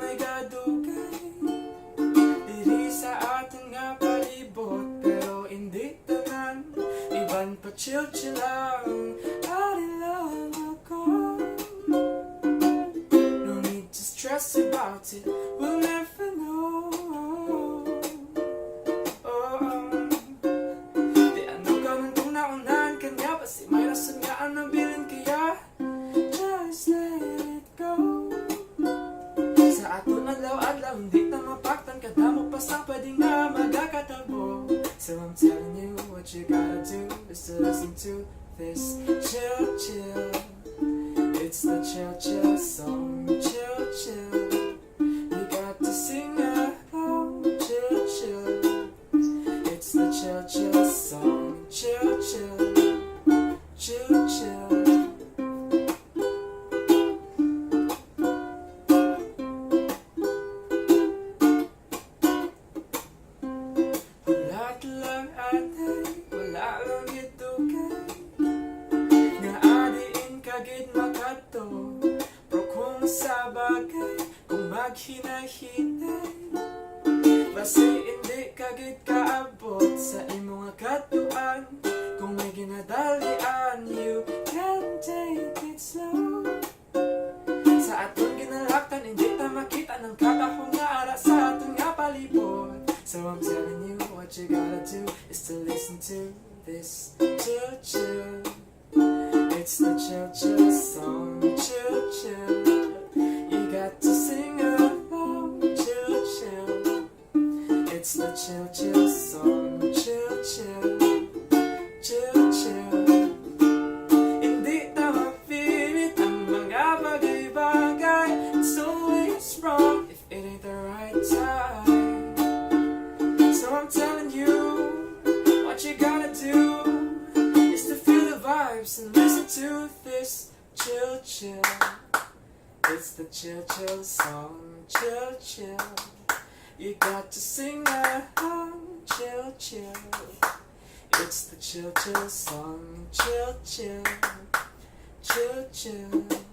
may kadugay diri sa aton nga palibot, pero hindi tanan. Iban pa chill lang, ari lang ako. No need to stress about it, we'll never know. Di ano ka man kung naunahan kanya, basta may rason nga ang nabilin kaya just let it go. Sa aton adlaw-adlaw, hindi na mapaktan, kadamo pa sa pwedeng na magkakatabo. So I'm telling you, what you gotta do is to listen to this chill, chill. It's the chill, chill song, chill, chill. You got to sing along, chill, chill. It's the chill, chill song, chill, chill, chill, chill. Wala lang ate, wala lang ito kay nga adiin kagid makato. Pero kung sa bagay, kung maghinay-hinay, basta hindi kagid kaabot sa imong katuan. Kung may ginadalian, you can take it slow. Sa aton ginalaktan, hindi ta makita ng katahong nga ara sa aton nga palibot. So I'm telling you, what you gotta do is to listen to this chill, chill. It's the chill, chill song, chill, chill. You got to sing along, chill, chill. It's the chill, chill song, chill, chill, chill, chill. Hindi na mapilit ang mga bagay-bagay. It's always wrong if it ain't the right time. So I'm telling you, what you gotta do is to feel the vibes and listen to this chill, chill. It's the chill, chill song, chill, chill. You got to sing along, chill, chill. It's the chill, chill song, chill, chill, chill, chill.